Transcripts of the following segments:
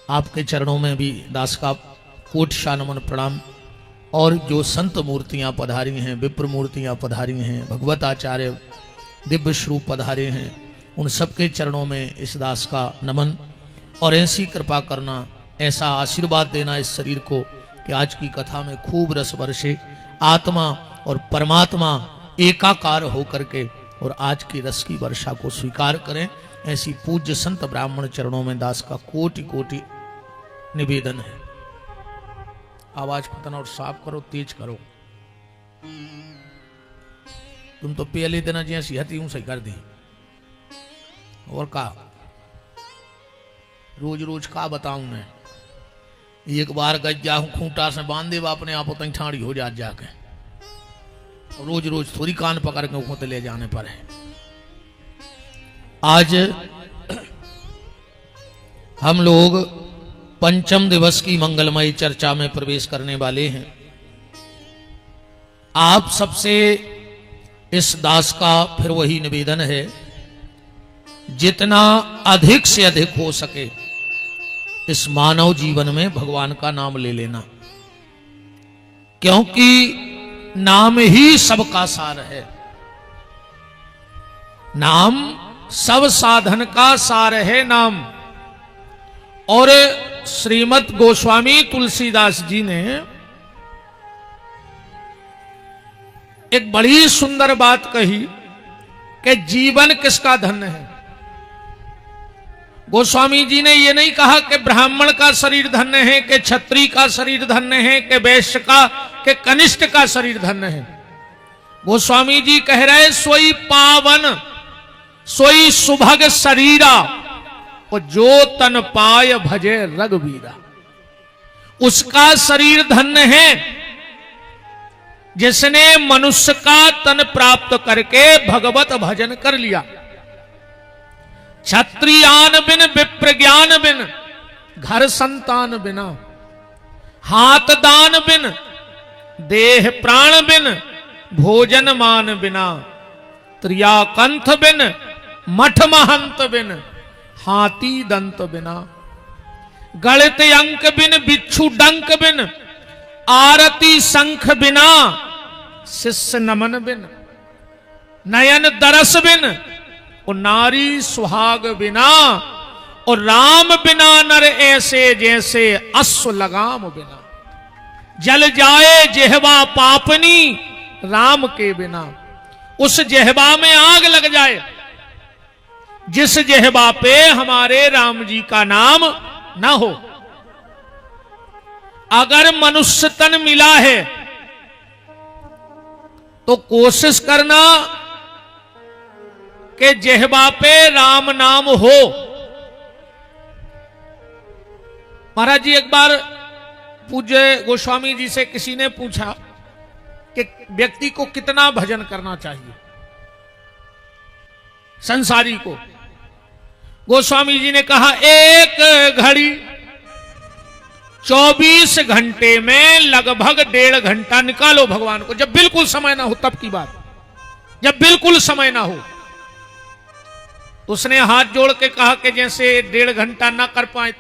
आपके चरणों में भी दास का कोटि नमन प्रणाम। और जो संत मूर्तियां पधारी हैं, विप्र मूर्तियां पधारी हैं, भगवत आचार्य दिव्य स्वरूप पधारे हैं, उन सबके चरणों में इस दास का नमन। और ऐसी कृपा करना, ऐसा आशीर्वाद देना इस शरीर को कि आज की कथा में खूब रस बरसे, आत्मा और परमात्मा एकाकार होकर के और आज की रस की वर्षा को स्वीकार करें। ऐसी पूज्य संत ब्राह्मण चरणों में दास का कोटि कोटि निवेदन है। आवाज पतना और साफ करो, तेज करो। तुम तो पहले दिन जैसी हती हूं सही कर दी। और का रोज रोज का बताऊं मैं। एक बार गज जाऊं खूंटा से बांध दे अपने आप उतनी ठाड़ी हो जा जाके। रोज रोज थोड़ी कान पकड़ के उखोते ले जाने पर है। आज हम लोग पंचम दिवस की मंगलमयी चर्चा में प्रवेश करने वाले हैं। आप सबसे इस दास का फिर वही निवेदन है, जितना अधिक से अधिक हो सके इस मानव जीवन में भगवान का नाम ले लेना, क्योंकि नाम ही सबका सार है। नाम सब साधन का सार है नाम। और श्रीमद् गोस्वामी तुलसीदास जी ने एक बड़ी सुंदर बात कही कि जीवन किसका धन्य है। गोस्वामी जी ने यह नहीं कहा कि ब्राह्मण का शरीर धन्य है, कि क्षत्रिय का शरीर धन्य है, कि वैश्य का, कि कनिष्ठ का शरीर धन्य है। गोस्वामी जी कह रहे सोई पावन सोई सुभग शरीरा, और जो तन पाय भजे रघुवीरा। उसका शरीर धन्य है जिसने मनुष्य का तन प्राप्त करके भगवत भजन कर लिया। क्षत्रियान बिन विप्र ज्ञान बिन, घर संतान बिना, हाथ दान बिन, देह प्राण बिन, भोजन मान बिना, त्रिया कंथ बिन, मठ महंत बिन, हाथी दंत बिना, गणित अंक बिन, बिच्छू डंक बिन, आरती शंख बिना, शिष्य नमन बिन, नयन दरस बिन, और नारी सुहाग बिना, और राम बिना नर ऐसे जैसे अश्व लगाम बिना। जल जाए जेहवा पापनी राम के बिना। उस जेहवा में आग लग जाए जिस जेहवा पे हमारे राम जी का नाम ना हो। अगर मनुष्य तन मिला है तो कोशिश करना कि जेहवा पे राम नाम हो। महाराज जी एक बार पूज्य गोस्वामी जी से किसी ने पूछा कि व्यक्ति को कितना भजन करना चाहिए, संसारी को। गोस्वामी जी ने कहा एक घड़ी 24 घंटे में लगभग 1.5 घंटा निकालो भगवान को। जब बिल्कुल समय ना हो तब की बात, जब बिल्कुल समय ना हो। तो उसने हाथ जोड़ के कहा कि जैसे 1.5 घंटा ना कर पाए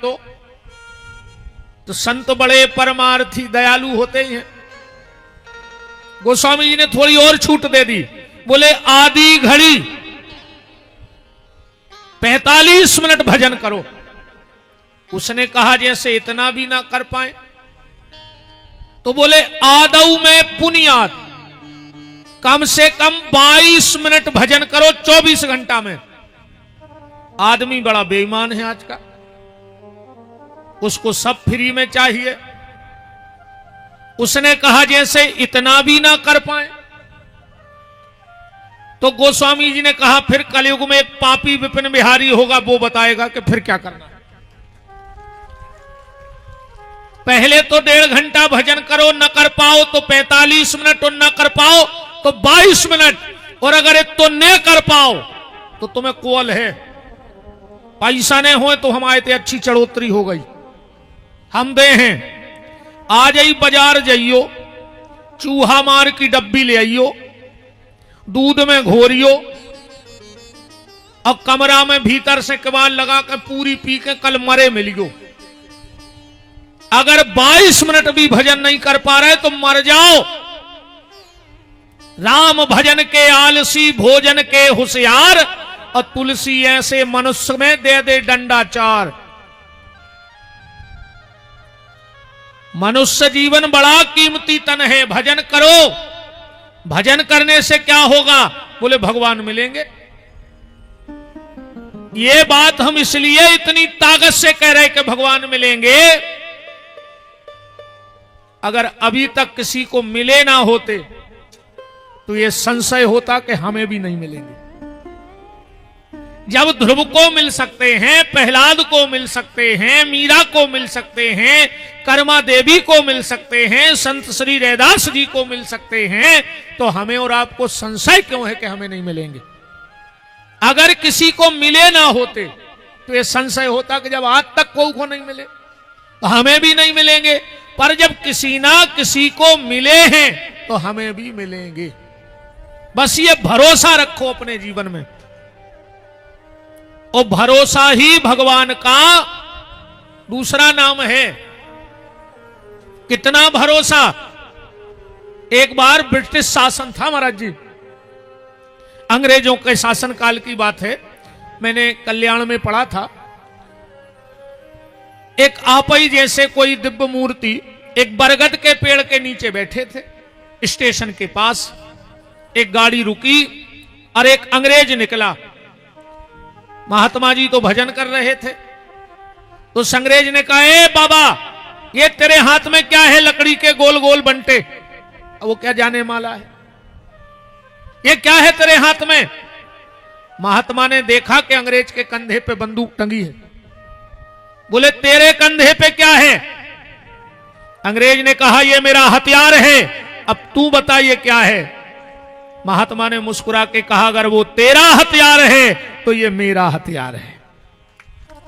तो संत बड़े परमार्थी दयालु होते ही हैं। गोस्वामी जी ने थोड़ी और छूट दे दी, बोले आधी घड़ी 45 मिनट भजन करो। उसने कहा जैसे इतना भी ना कर पाए तो बोले आदऊ में पुनियात, कम से कम 22 मिनट भजन करो 24 घंटा में। आदमी बड़ा बेईमान है आज का, उसको सब फ्री में चाहिए। उसने कहा जैसे इतना भी ना कर पाए तो गोस्वामी जी ने कहा फिर कलयुग में एक पापी विपिन बिहारी होगा, वो बताएगा कि फिर क्या करना। पहले तो 1.5 घंटा भजन करो, न कर पाओ तो 45 मिनट, और न कर पाओ तो 22 मिनट, और अगर तो न कर पाओ तो तुम्हें कोल है। पैसा नहीं हो तो हमारे ते अच्छी चढ़ोतरी हो गई। हम दे हैं, आ जाइए बाजार जाइयो, चूहा मार की डब्बी ले आइयो, दूध में घोरियो, और कमरा में भीतर से कबाड़ लगा कर पूरी पी के कल मरे मिलियो। अगर 22 मिनट भी भजन नहीं कर पा रहे तो मर जाओ। राम भजन के आलसी, भोजन के होशियार, और तुलसी ऐसे मनुष्य में दे दे डंडा चार। मनुष्य जीवन बड़ा कीमती तन है, भजन करो। भजन करने से क्या होगा? बोले भगवान मिलेंगे। ये बात हम इसलिए इतनी ताकत से कह रहे कि भगवान मिलेंगे। अगर अभी तक किसी को मिले ना होते तो ये संशय होता कि हमें भी नहीं मिलेंगे। जब ध्रुव को मिल सकते हैं, प्रहलाद को मिल सकते हैं, मीरा को मिल सकते हैं, कर्मा देवी को मिल सकते हैं, संत श्री रैदास जी को मिल सकते हैं, तो हमें और आपको संशय क्यों है कि हमें नहीं मिलेंगे? अगर किसी को मिले ना होते तो ये संशय होता कि जब आज तक को नहीं मिले तो हमें भी नहीं मिलेंगे। पर जब किसी ना किसी को मिले हैं तो हमें भी मिलेंगे। बस ये भरोसा रखो अपने जीवन में। और भरोसा ही भगवान का दूसरा नाम है। कितना भरोसा? एक बार ब्रिटिश शासन था महाराज जी, अंग्रेजों के शासन काल की बात है। मैंने कल्याण में पढ़ा था। एक आपई जैसे कोई दिव्य मूर्ति एक बरगद के पेड़ के नीचे बैठे थे। स्टेशन के पास एक गाड़ी रुकी और एक अंग्रेज निकला। महात्मा जी तो भजन कर रहे थे। तो उस अंग्रेज ने कहा, ए बाबा, ये तेरे हाथ में क्या है? लकड़ी के गोल गोल बंटे। वो क्या जाने माला है? ये क्या है तेरे हाथ में? महात्मा ने देखा कि अंग्रेज के कंधे पे बंदूक टंगी है। बोले, तेरे कंधे पे क्या है? अंग्रेज ने कहा, ये मेरा हथियार है। अब तू बता ये क्या है? महात्मा ने मुस्कुरा के कहा, अगर वो तेरा हथियार है तो ये मेरा हथियार है।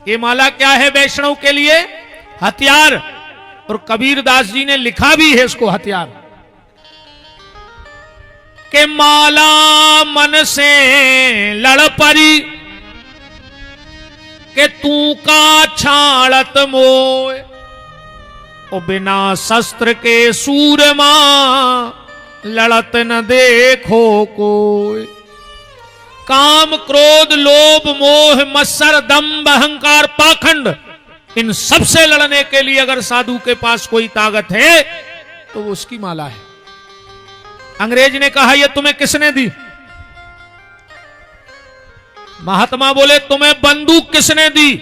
ये माला क्या है वैष्णव के लिए? हथियार। और कबीर दास जी ने लिखा भी है इसको हथियार के माला मन से लड़ परी के तू का छाड़त मोय, ओ बिना शस्त्र के सूरमा लड़त न देखो कोई। काम क्रोध लोभ मोह मत्सर दंभ अहंकार पाखंड, इन सब से लड़ने के लिए अगर साधु के पास कोई ताकत है तो वो उसकी माला है। अंग्रेज ने कहा, ये तुम्हें किसने दी? महात्मा बोले, तुम्हें बंदूक किसने दी?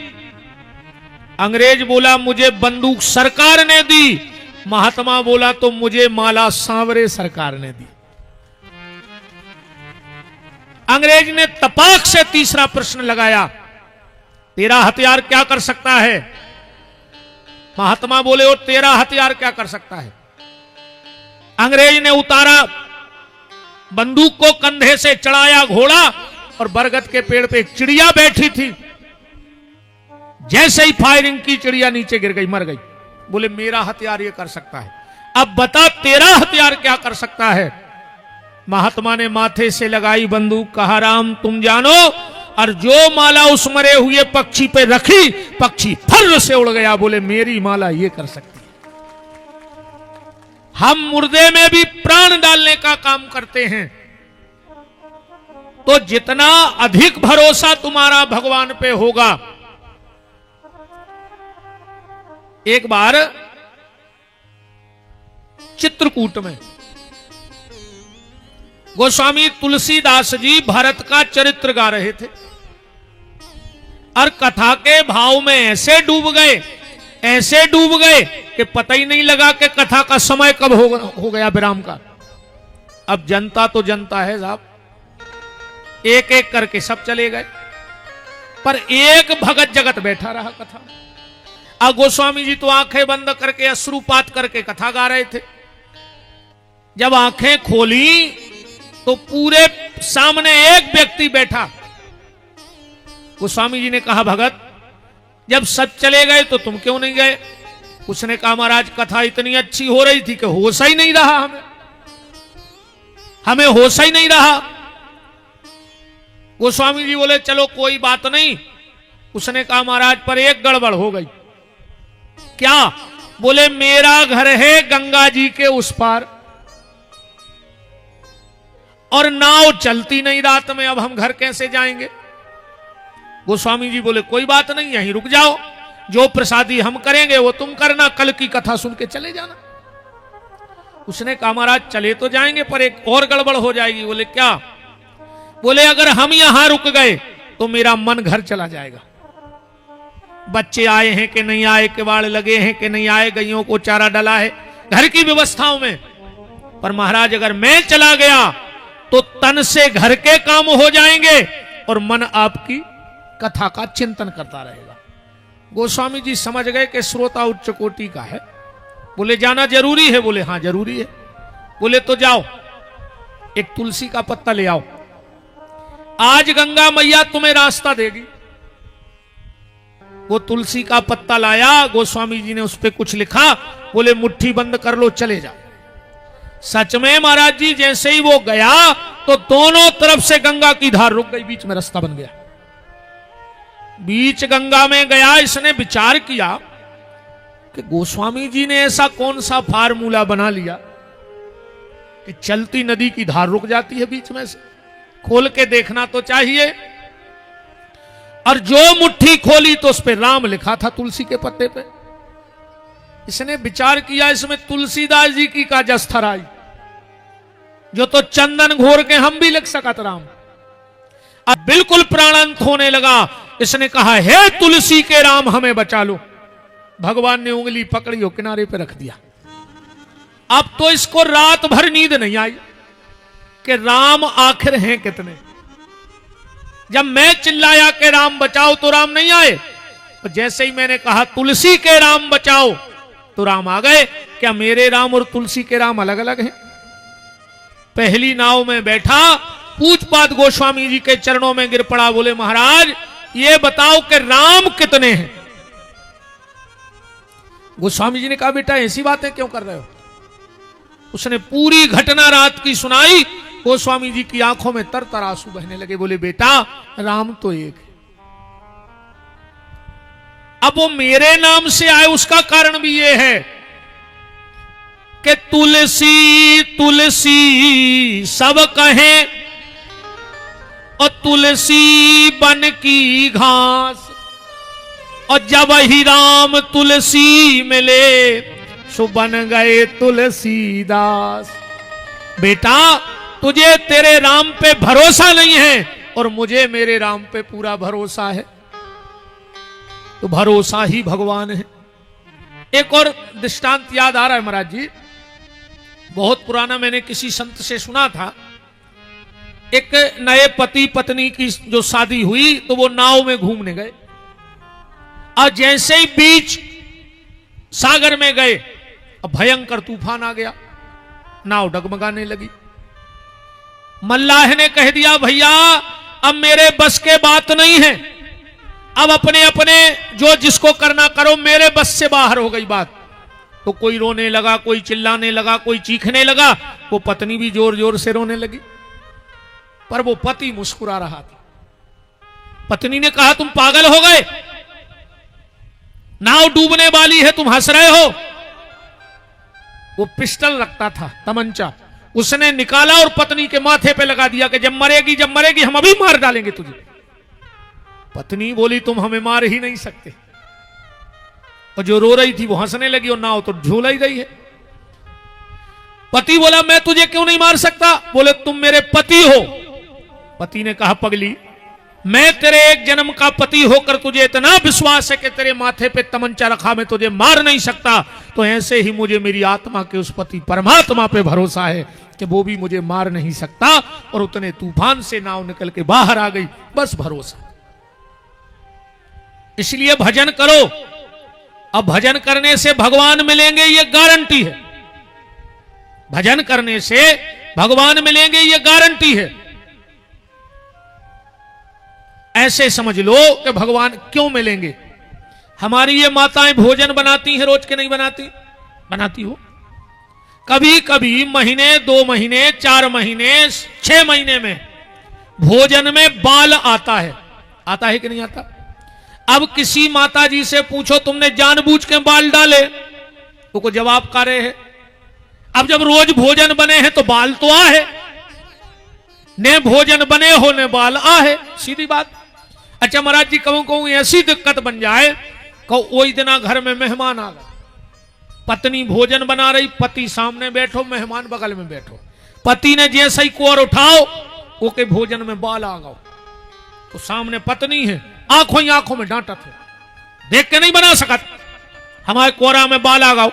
अंग्रेज बोला, मुझे बंदूक सरकार ने दी। महात्मा बोला, तो मुझे माला सांवरे सरकार ने दी। अंग्रेज ने तपाक से तीसरा प्रश्न लगाया, तेरा हथियार क्या कर सकता है? महात्मा बोले, और तेरा हथियार क्या कर सकता है? अंग्रेज ने उतारा बंदूक को, कंधे से चढ़ाया घोड़ा, और बरगद के पेड़ पे एक चिड़िया बैठी थी। जैसे ही फायरिंग की, चिड़िया नीचे गिर गई, मर गई। बोले, मेरा हथियार ये कर सकता है। अब बता तेरा हथियार क्या कर सकता है? महात्मा ने माथे से लगाई बंदूक, कहा, राम तुम जानो। और जो माला उस मरे हुए पक्षी पे रखी, पक्षी फर्र से उड़ गया। बोले, मेरी माला ये कर सकती है। हम मुर्दे में भी प्राण डालने का काम करते हैं। तो जितना अधिक भरोसा तुम्हारा भगवान पे होगा। एक बार चित्रकूट में गोस्वामी तुलसीदास जी भरत का चरित्र गा रहे थे और कथा के भाव में ऐसे डूब गए कि पता ही नहीं लगा कि कथा का समय कब हो गया विराम का। अब जनता तो जनता है साहब, एक एक करके सब चले गए, पर एक भगत जगत बैठा रहा कथा। अब गोस्वामी जी तो आंखें बंद करके अश्रुपात करके कथा गा रहे थे। जब आंखें खोली तो पूरे सामने एक व्यक्ति बैठा। गोस्वामी जी ने कहा, भगत जब सब चले गए तो तुम क्यों नहीं गए? उसने कहा, महाराज कथा इतनी अच्छी हो रही थी कि होश ही नहीं रहा, हमें होश ही नहीं रहा। गोस्वामी जी बोले, चलो कोई बात नहीं। उसने कहा, महाराज पर एक गड़बड़ हो गई। क्या? बोले मेरा घर है गंगा जी के उस पार और नाव चलती नहीं रात में, अब हम घर कैसे जाएंगे? गोस्वामी जी बोले कोई बात नहीं, यहीं रुक जाओ, जो प्रसादी हम करेंगे वो तुम करना, कल की कथा सुन के चले जाना। उसने कहा महाराज चले तो जाएंगे पर एक और गड़बड़ हो जाएगी। बोले क्या? बोले अगर हम यहां रुक गए तो मेरा मन घर चला जाएगा। बच्चे आए हैं कि नहीं आए, किवाड़ लगे हैं कि नहीं आए, गैयों को चारा डला है, घर की व्यवस्थाओं में। पर महाराज अगर मैं चला गया तो तन से घर के काम हो जाएंगे और मन आपकी कथा का चिंतन करता रहेगा। गोस्वामी जी समझ गए कि श्रोता उच्च कोटि का है। बोले जाना जरूरी है? बोले हां जरूरी है। बोले तो जाओ, एक तुलसी का पत्ता ले आओ, आज गंगा मैया तुम्हें रास्ता देगी। वो तुलसी का पत्ता लाया, गोस्वामी जी ने उस पर कुछ लिखा, बोले मुट्ठी बंद कर लो, चले जाओ। सच में महाराज जी जैसे ही वो गया तो दोनों तरफ से गंगा की धार रुक गई, बीच में रास्ता बन गया। बीच गंगा में गया, इसने विचार किया कि गोस्वामी जी ने ऐसा कौन सा फार्मूला बना लिया कि चलती नदी की धार रुक जाती है बीच में से, खोल के देखना तो चाहिए। और जो मुट्ठी खोली तो उस पे राम लिखा था तुलसी के पत्ते पे। इसने विचार किया इसमें तुलसीदास जी की का जस्थर आई, जो तो चंदन घोर के हम भी लिख सकत राम। अब बिल्कुल प्राणांत होने लगा। इसने कहा हे तुलसी के राम हमें बचा लो। भगवान ने उंगली पकड़ी और किनारे पे रख दिया। अब तो इसको रात भर नींद नहीं आई कि राम आखिर हैं कितने। जब मैं चिल्लाया कि राम बचाओ तो राम नहीं आए, और जैसे ही मैंने कहा तुलसी के राम बचाओ तो राम आ गए। क्या मेरे राम और तुलसी के राम अलग अलग हैं? पहली नाव में बैठा, पूछपात गोस्वामी जी के चरणों में गिर पड़ा। बोले महाराज ये बताओ कि राम कितने हैं? गोस्वामी जी ने कहा बेटा ऐसी बातें क्यों कर रहे हो? उसने पूरी घटना रात की सुनाई। गोस्वामी जी की आंखों में तर तर आंसू बहने लगे। बोले बेटा राम तो एक है। अब वो मेरे नाम से आए उसका कारण भी ये है कि तुलसी तुलसी सब कहें और तुलसी बन की घास, और जब ही राम तुलसी मिले सो बन गए तुलसीदास। बेटा तुझे तेरे राम पे भरोसा नहीं है और मुझे मेरे राम पे पूरा भरोसा है। तो भरोसा ही भगवान है। एक और दृष्टांत याद आ रहा है महाराज जी, बहुत पुराना, मैंने किसी संत से सुना था। एक नए पति पत्नी की जो शादी हुई तो वो नाव में घूमने गए, और जैसे ही बीच सागर में गए भयंकर तूफान आ गया, नाव डगमगाने लगी। मल्लाह ने कह दिया भैया अब मेरे बस के बात नहीं है, अब अपने अपने जो जिसको करना करो, मेरे बस से बाहर हो गई बात। तो कोई रोने लगा, कोई चिल्लाने लगा, कोई चीखने लगा। वो पत्नी भी जोर जोर से रोने लगी, पर वो पति मुस्कुरा रहा था। पत्नी ने कहा तुम पागल हो गए, नाव डूबने वाली है, तुम हंस रहे हो। वो पिस्टल रखता था, तमंचा, उसने निकाला और पत्नी के माथे पे लगा दिया कि जब मरेगी हम अभी मार डालेंगे तुझे। पत्नी बोली तुम हमें मार ही नहीं सकते। और जो रो रही थी वो हंसने लगी और नाव तो झूला ही गई है। पति बोला मैं तुझे क्यों नहीं मार सकता? बोले तुम मेरे पति हो। पति ने कहा पगली मैं तेरे एक जन्म का पति होकर तुझे इतना विश्वास है कि तेरे माथे पे तमंचा रखा मैं तुझे मार नहीं सकता, तो ऐसे ही मुझे मेरी आत्मा के उस पति परमात्मा पे भरोसा है कि वो भी मुझे मार नहीं सकता। और उतने तूफान से नाव निकल के बाहर आ गई, बस भरोसा। इसलिए भजन करो, अब भजन करने से भगवान मिलेंगे ये गारंटी है। भजन करने से भगवान मिलेंगे ये गारंटी है। ऐसे समझ लो कि भगवान क्यों मिलेंगे। हमारी ये माताएं भोजन बनाती हैं, रोज के नहीं बनाती? बनाती हो। कभी कभी महीने, 2 महीने, 4 महीने, 6 महीने में भोजन में बाल आता है। आता है कि नहीं आता? अब किसी माता जी से पूछो तुमने जानबूझ के बाल डाले? तो को जवाब का रहे है। अब जब रोज भोजन बने हैं तो बाल तो आ है, ने भोजन बने हो ने बाल आ है, सीधी बात। अच्छा महाराज जी कहूं ऐसी दिक्कत बन जाए, कहो वही दिना घर में मेहमान आ गए, पत्नी भोजन बना रही, पति सामने बैठो, मेहमान बगल में बैठो, पति ने जैसे ही कोर उठाओ ओके भोजन में बाल आ गओ, तो सामने पत्नी है, आंखों ही आंखों में डांटत है, देख के नहीं बना सकत, हमारे कोरा में बाल आ गओ,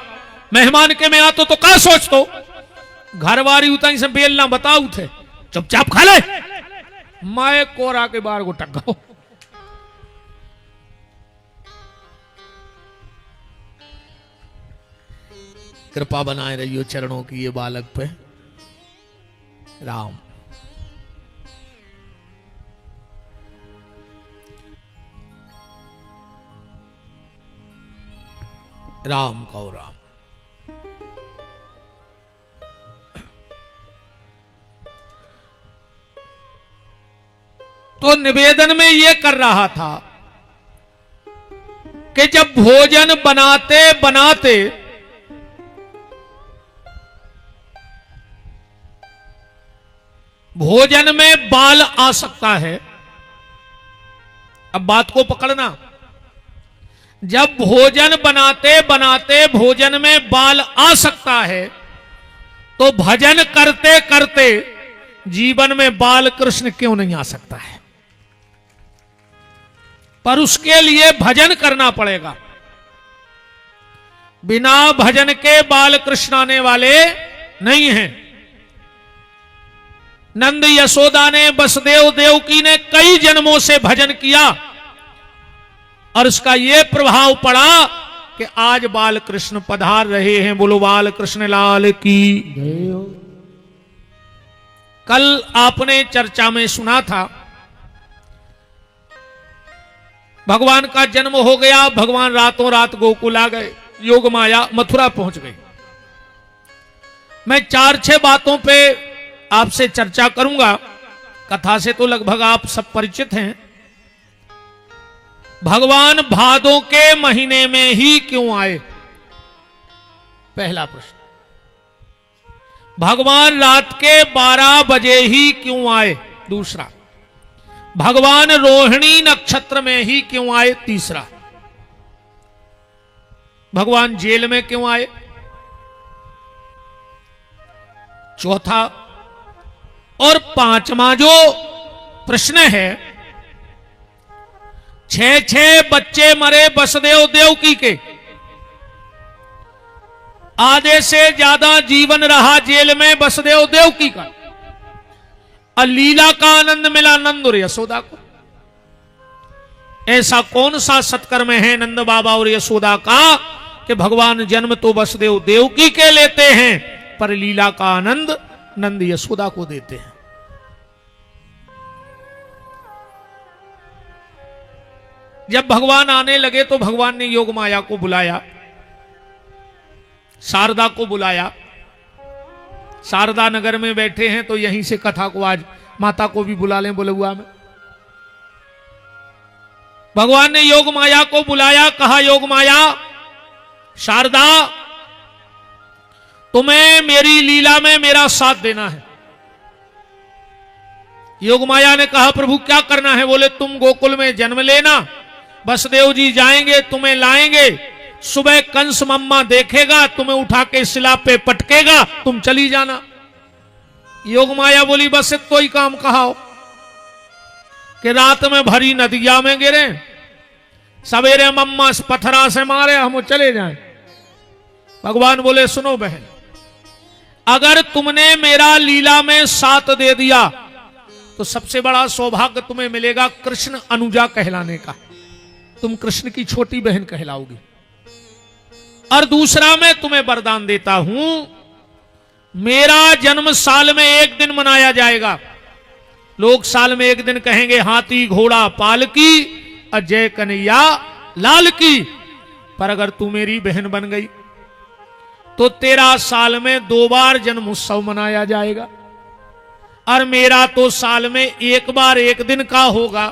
मेहमान के में आतो तो क्या सोचतो, घर वारी उताई से बेलना बताऊ थे, चुपचाप खा ले, मैं कोरा के बार को टक गओ। कृपा बनाए रहियो चरणों की ये बालक पे। राम राम कहो राम। तो निवेदन में ये कर रहा था कि जब भोजन बनाते बनाते भोजन में बाल आ सकता है, अब बात को पकड़ना, जब भोजन बनाते बनाते भोजन में बाल आ सकता है तो भजन करते करते जीवन में बाल कृष्ण क्यों नहीं आ सकता है? पर उसके लिए भजन करना पड़ेगा, बिना भजन के बाल कृष्ण आने वाले नहीं हैं। नंद यशोदा ने वसुदेव देवकी ने कई जन्मों से भजन किया और उसका यह प्रभाव पड़ा कि आज बाल कृष्ण पधार रहे हैं। बोलो बाल कृष्ण लाल की। कल आपने चर्चा में सुना था भगवान का जन्म हो गया, भगवान रातों रात गोकुल आ गए, योग माया मथुरा पहुंच गई। मैं 4-6 बातों पे आपसे चर्चा करूंगा, कथा से तो लगभग आप सब परिचित हैं। भगवान भादों के महीने में ही क्यों आए? पहला प्रश्न। भगवान रात के 12 बजे ही क्यों आए? दूसरा। भगवान रोहिणी नक्षत्र में ही क्यों आए? तीसरा। भगवान जेल में क्यों आए? चौथा। और 5वां जो प्रश्न है, 6 बच्चे मरे वसुदेव देवकी के, आधे से ज्यादा जीवन रहा जेल में वसुदेव देवकी का, और लीला का आनंद मिला नंद और यशोदा को। ऐसा कौन सा सत्कर्म है नंद बाबा और यशोदा का कि भगवान जन्म तो वसुदेव देवकी के लेते हैं पर लीला का आनंद नंद यशोदा को देते हैं। जब भगवान आने लगे तो भगवान ने योग माया को बुलाया, शारदा को बुलाया। शारदा नगर में बैठे हैं तो यहीं से कथा को आज माता को भी बुला लें बुलुआ में। भगवान ने योग माया को बुलाया, कहा योग माया शारदा तुम्हें मेरी लीला में मेरा साथ देना है। योग माया ने कहा प्रभु क्या करना है? बोले तुम गोकुल में जन्म लेना, वसुदेव जी जाएंगे तुम्हें लाएंगे, सुबह कंस मम्मा देखेगा तुम्हें उठा के शिला पे पटकेगा, तुम चली जाना। योग माया बोली बस तो ही काम कहा हो कि रात में भरी नदिया में गिरे, सवेरे मम्मा पत्थरा से मारे, हम चले जाएं। भगवान बोले सुनो बहन, अगर तुमने मेरा लीला में साथ दे दिया तो सबसे बड़ा सौभाग्य तुम्हें मिलेगा कृष्ण अनुजा कहलाने का, तुम कृष्ण की छोटी बहन कहलाओगी। और दूसरा मैं तुम्हें वरदान देता हूं, मेरा जन्म साल में एक दिन मनाया जाएगा। लोग साल में एक दिन कहेंगे हाथी घोड़ा पालकी अजय कन्हैया लाल की, पर अगर तू मेरी बहन बन गई तो तेरा साल में 2 बार जन्म उत्सव मनाया जाएगा, और मेरा तो साल में 1 बार 1 दिन का होगा,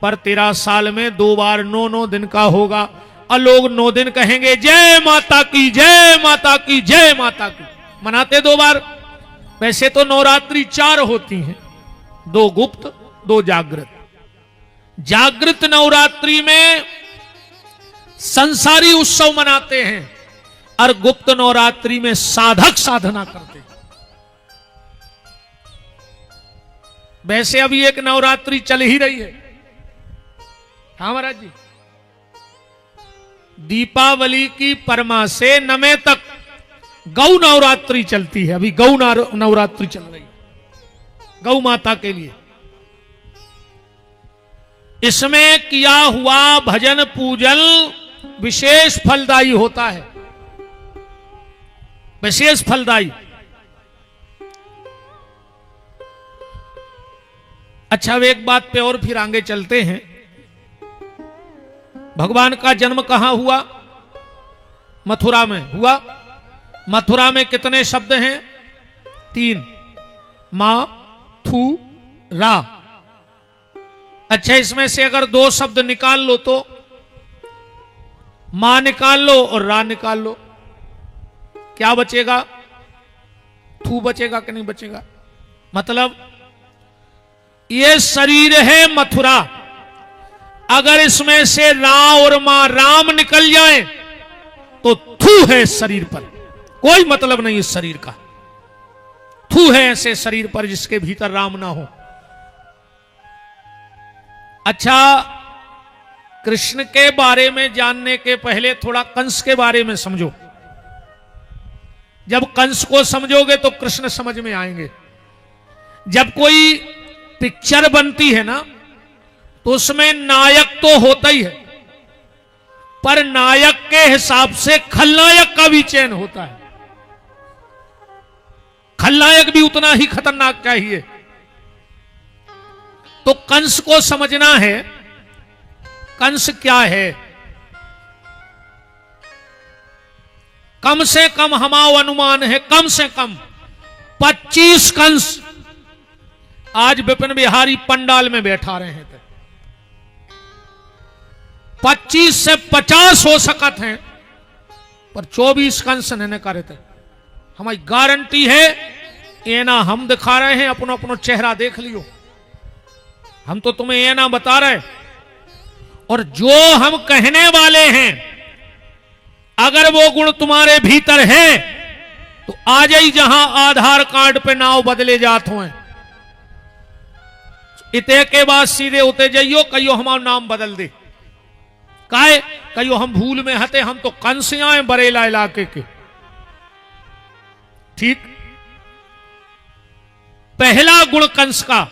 पर तेरा साल में 2 बार 9-9 दिन का होगा। और लोग 9 दिन कहेंगे जय माता की जय माता की जय माता की, मनाते 2 बार। वैसे तो नवरात्रि 4 होती हैं, 2 गुप्त 2 जागृत। जागृत नवरात्रि में संसारी उत्सव मनाते हैं और गुप्त नवरात्रि में साधक साधना करते हैं। वैसे अभी एक नवरात्रि चल ही रही है, हाँ महाराज जी, दीपावली की परमा से नवे तक गौ नवरात्रि चलती है। अभी गौ नवरात्रि चल रही है, गौ माता के लिए। इसमें किया हुआ भजन पूजन विशेष फलदायी होता है, विशेष फलदायी। अच्छा, अब एक बात पे और फिर आगे चलते हैं। भगवान का जन्म कहां हुआ? मथुरा में हुआ। मथुरा में कितने शब्द हैं? 3, मां थू रा। अच्छा, इसमें से अगर 2 शब्द निकाल लो तो मां निकाल लो और रा निकाल लो, क्या बचेगा? थू बचेगा कि नहीं बचेगा? मतलब ये शरीर है मथुरा, अगर इसमें से रा और मां राम निकल जाए तो थू है शरीर पर, कोई मतलब नहीं इस शरीर का। थू है ऐसे शरीर पर जिसके भीतर राम ना हो। अच्छा, कृष्ण के बारे में जानने के पहले थोड़ा कंस के बारे में समझो। जब कंस को समझोगे तो कृष्ण समझ में आएंगे। जब कोई पिक्चर बनती है ना तो उसमें नायक तो होता ही है, पर नायक के हिसाब से खलनायक का भी चयन होता है। खलनायक भी उतना ही खतरनाक चाहिए। तो कंस को समझना है, कंस क्या है। कम से कम हमारा अनुमान है, कम से कम 25 कंस आज विपिन बिहारी पंडाल में बैठा रहे थे। 25 से 50 हो सकत हैं, पर 24 कंस ने करे थे। हमारी गारंटी है, ये ना हम दिखा रहे हैं, अपनो अपनो चेहरा देख लियो। हम तो तुम्हें ये ना बता रहे, और जो हम कहने वाले हैं अगर वो गुण तुम्हारे भीतर है तो आ जाई जहां आधार कार्ड पे नाव बदले जात हो, इते के बाद सीधे उते जाइयो, कहियो हमारा नाम बदल दे। काहे? कहियो हम भूल में हते, हम तो कंस आए बरेला इलाके के। ठीक, पहला गुण कंस का,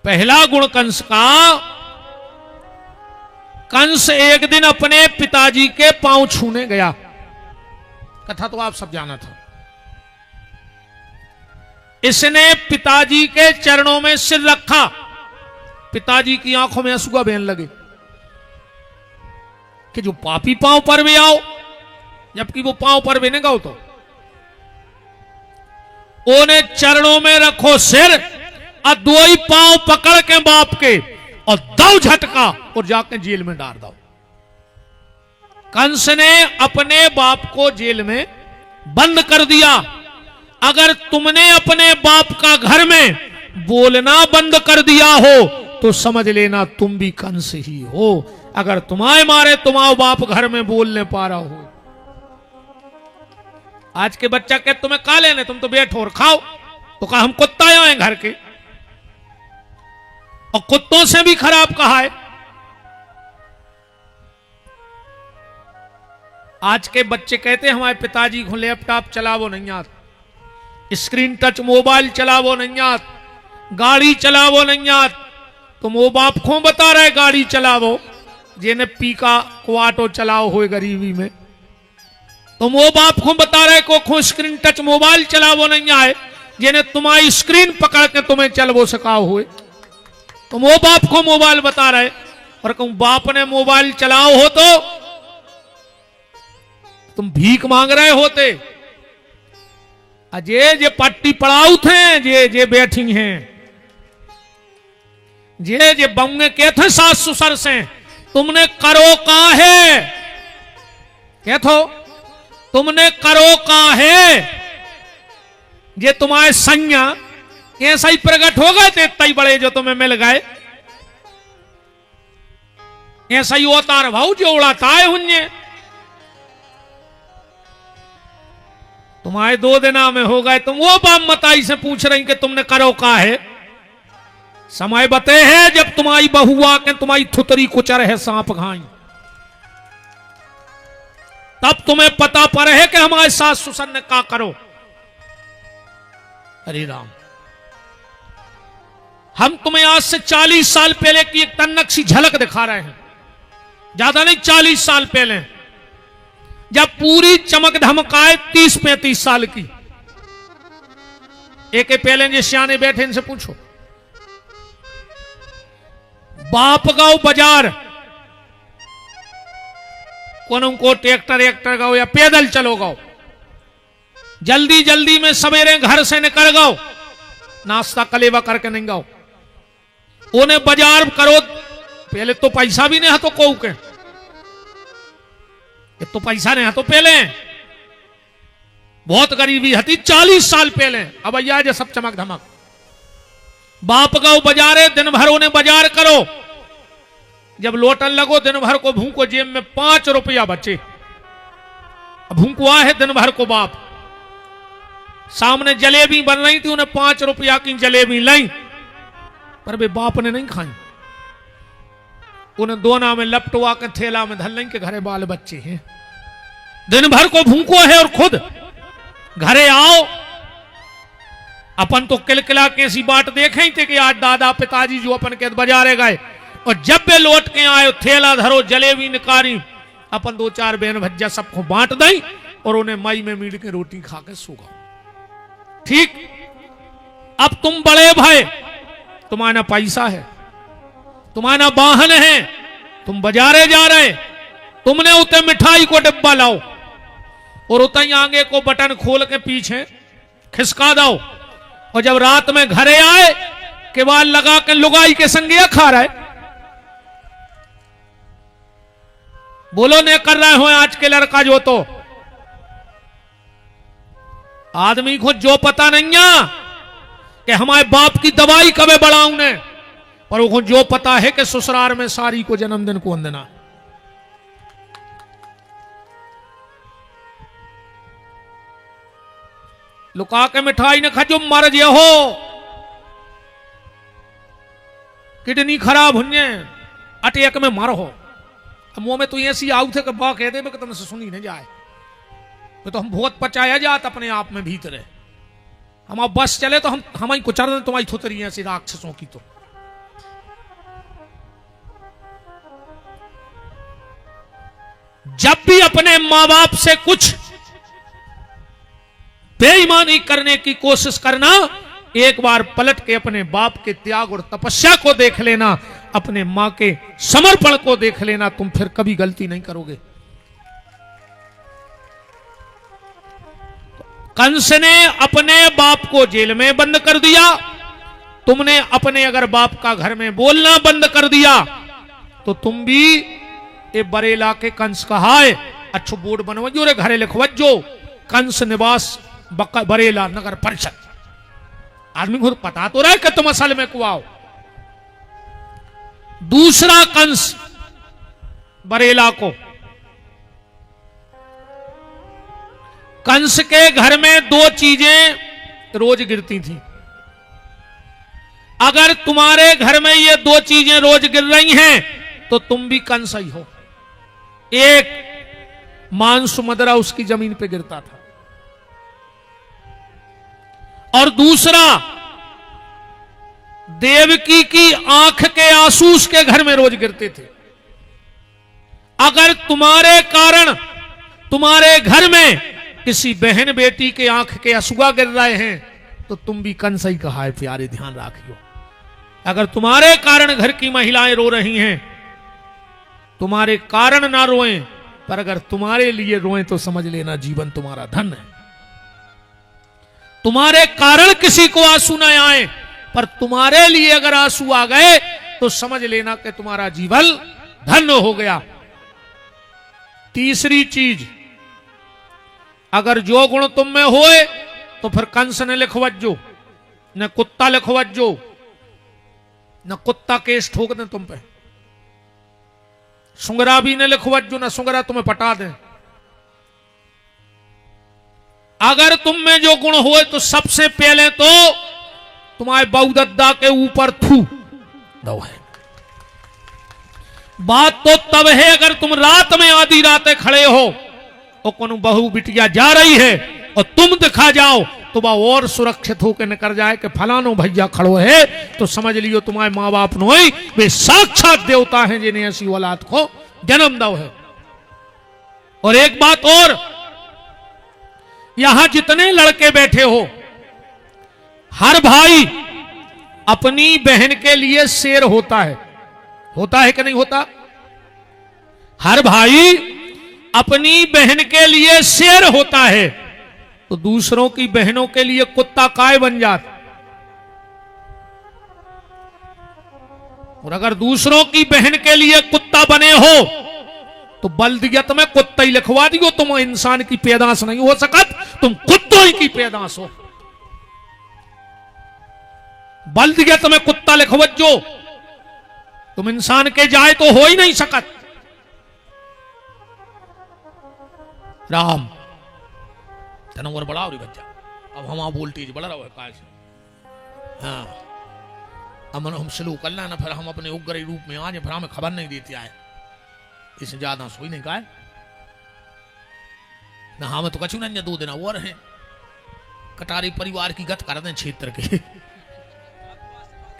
पहला गुण कंस का, कंस एक दिन अपने पिताजी के पांव छूने गया। कथा तो आप सब जाना था। इसने पिताजी के चरणों में सिर रखा, पिताजी की आंखों में आंसू बहने लगे कि जो पापी पांव पर भी आओ, जबकि वो पांव पर भी नहीं गाओ। तो ओने चरणों में रखो सिर और 2 ही पांव पकड़ के बाप के और दो झटका और जाके जेल में डाल दो। कंस ने अपने बाप को जेल में बंद कर दिया। अगर तुमने अपने बाप का घर में बोलना बंद कर दिया हो तो समझ लेना तुम भी कंस ही हो। अगर तुम्हारे मारे तुम्हारा बाप घर में बोलने पा रहा हो। आज के बच्चा कहते तुम्हें खा लेने, तुम तो बैठो और खाओ। तो कहा हम कुत्ता आए घर के, और कुत्तों से भी खराब कहा है। आज के बच्चे कहते हैं हमारे पिताजी को लैपटॉप चलावो नहीं आता, स्क्रीन टच मोबाइल चलावो नहीं आता, गाड़ी चलावो नहीं आता। तो वो बाप को बता रहे गाड़ी चलावो, जिन्हें पीका को ऑटो चलाओ हो गरीबी में। तो वो बाप को बता रहे को स्क्रीन टच मोबाइल चलावो नहीं आए, जिन्हें तुम्हारी स्क्रीन पकड़ के तुम्हें चलवो सकाओ हुए। तो वो बाप को मोबाइल बता रहे, और कहूं बाप ने मोबाइल चलाओ हो तो तुम भीख मांग रहे होते। अजय जे पट्टी पड़ाऊ थे, जे बैठी हैं, जे बंगे के थे सास ससुर से तुमने करो काहे, क्या थो तुमने करो काहे, ये तुम्हारे संज्ञा ऐसा ही प्रकट हो गए थे इतना ही बड़े जो तुम्हें मिल गए, ऐसा ही अवतार भाऊ जो उड़ाता है हुन्ने, तुम्हारे 2 दिना में हो गए, तुम वो बाप मताई से पूछ रही कि तुमने करो काहे। समय बते है जब तुम्हारी बहू आके तुम्हारी थुतरी कुचर है सांप घाई, तब तुम्हें पता पर है कि हमारे सास सुसन ने का करो। हरे राम, हम तुम्हें आज से 40 साल पहले की एक तन्नक सी झलक दिखा रहे हैं, ज्यादा नहीं 40 साल पहले, जब पूरी चमक धमकाए 30-35 साल की। एक पहले जो सियाने बैठे इनसे पूछो, बाप गाओ बाजार, कोनों को ट्रैक्टर गाओ या पैदल चलो गाओ, जल्दी जल्दी में सवेरे घर से निकल गाओ, नाश्ता कलेवा करके नहीं गाओ, उन्हें बाजार करो, पहले तो पैसा भी नहीं है तो कहू के, तो पैसा नहीं है तो पहले बहुत गरीबी हती 40 साल पहले, अब अया जो सब चमक धमक। बाप गाओ बाजारे, दिन भर उन्हें बाजार करो, जब लौटन लगो दिन भर को भूखो, जेब में 5 रुपया बचे, भूखुआ है दिन भर को बाप, सामने जलेबी बन रही थी, उन्हें 5 रुपया की जलेबी लाई, पर वे बाप ने नहीं खाई, उन्हें दोना में लपटवा के थैला में धर लें के घरे बाल बच्चे हैं, दिन भर को भूखो है, और खुद घरे आओ, अपन तो किलकिला के ऐसी बात देखे थे कि आज दादा पिताजी जो अपन के बाजारे गए, और जब वे लौट के आए थैला धरो जलेबी निकारी, अपन 2-4 बहन भज्जा सबको बांट दई, और उन्हें मई में मीट के रोटी खा के सो गए। ठीक, अब तुम बड़े भाई, तुम्हारा पैसा है, तुम्हारा वाहन है, तुम बाजारे जा रहे, तुमने उतने मिठाई को डिब्बा लाओ, और उतने आगे को बटन खोल के पीछे खिसका दो, और जब रात में घरे आए केवाल लगा के लुगाई के संगे खा रहे, बोलो ने कर रहे हो आज के लड़का जो, तो आदमी को जो पता नहीं है कि हमारे बाप की दवाई कबे बढ़ाऊं ने, पर वो जो पता है कि ससुराल में सारी को जन्मदिन को वंदना। लुका के मिठाई ने खजो मर जे हो, किडनी खराब हुए, अटैक में मर हो, मुंह में तो ऐसी आऊ थे कि बा कह दे कि तुमसे सुनी नहीं जाए, तो हम बहुत पचाया जात अपने आप में भीतर है, हम अब बस चले तो हम हमारी कुचर दें तुम्हारी थुतरी ऐसी राक्षसों की। तो जब भी अपने मां बाप से कुछ बेईमानी करने की कोशिश करना, एक बार पलट के अपने बाप के त्याग और तपस्या को देख लेना, अपने मां के समर्पण को देख लेना, तुम फिर कभी गलती नहीं करोगे। कंस ने अपने बाप को जेल में बंद कर दिया, तुमने अपने अगर बाप का घर में बोलना बंद कर दिया, तो तुम भी ये बरेला के कंस कहा है, अच्छो बोर्ड बनवजो रे घरे लिखवजो, कंस निवास बरेला नगर परिषद। आदमी को पता तो रहे कि तुम असल में कुआओ। दूसरा कंस बरेला को, कंस के घर में 2 चीजें रोज गिरती थी, अगर तुम्हारे घर में ये 2 चीजें रोज गिर रही हैं तो तुम भी कंस ही हो। एक, मांस मदरा उसकी जमीन पे गिरता था, और दूसरा देवकी की आंख के आंसू उसके घर में रोज गिरते थे। अगर तुम्हारे कारण तुम्हारे घर में किसी बहन बेटी के आंख के आंसुआ गिर रहे हैं तो तुम भी कंस ही कहा है, प्यारे ध्यान रखियो। अगर तुम्हारे कारण घर की महिलाएं रो रही हैं, तुम्हारे कारण ना रोएं, पर अगर तुम्हारे लिए रोएं तो समझ लेना जीवन तुम्हारा धन है। तुम्हारे कारण किसी को आंसू न आए, पर तुम्हारे लिए अगर आंसू आ गए तो समझ लेना कि तुम्हारा जीवन धन्य हो गया। तीसरी चीज, अगर जो गुण तुम में होए तो फिर कंस ने लिखवज्जो, न कुत्ता लिखवज्जो, न कुत्ता केस ठोक दे तुम पे, सुंगरा भी न लिखवज्जो, न सुंगरा तुम्हें पटा दे। अगर तुम में जो गुण होए तो सबसे पहले तो तुम्हारे बहुदद्दा के ऊपर थू दो है। बात तो तब है अगर तुम रात में आधी रातें खड़े हो और कोनो बहू बिटिया जा रही है और तुम दिखा जाओ तो वह और सुरक्षित होकर निकल जाए कि फलानो भैया खड़ो है, तो समझ लियो तुम्हारे मां बाप नहीं, वे साक्षात देवता हैं जिन्हें ऐसी औलाद को जन्म दो है। और एक बात और, यहां जितने लड़के बैठे हो, हर भाई अपनी बहन के लिए शेर होता है कि नहीं होता? हर भाई अपनी बहन के लिए शेर होता है, तो दूसरों की बहनों के लिए कुत्ता काय बन जाता। और अगर दूसरों की बहन के लिए कुत्ता बने हो तो बल्दियत में कुत्ता ही लिखवा दियो, तुम इंसान की पैदाश नहीं हो सकत, तुम कुत्तों ही की पैदाश हो। बल्दियत में कुत्ता लिखवज्जो, तुम इंसान के जाए तो हो ही नहीं सकत। राम तनवर बढ़ा रही बच्चा, अब हम वोल्टेज बढ़ रहा है काज। हाँ, अमन हम स्लो कर लेना, फिर हम अपने उग्र रूप में आ जाए, फिर हमें खबर नहीं देती आए, इससे ज्यादा सोई नहीं का ना। हमें तो कछु नहीं, 2 दिन और हैं, कटारी परिवार की गत कर दें क्षेत्र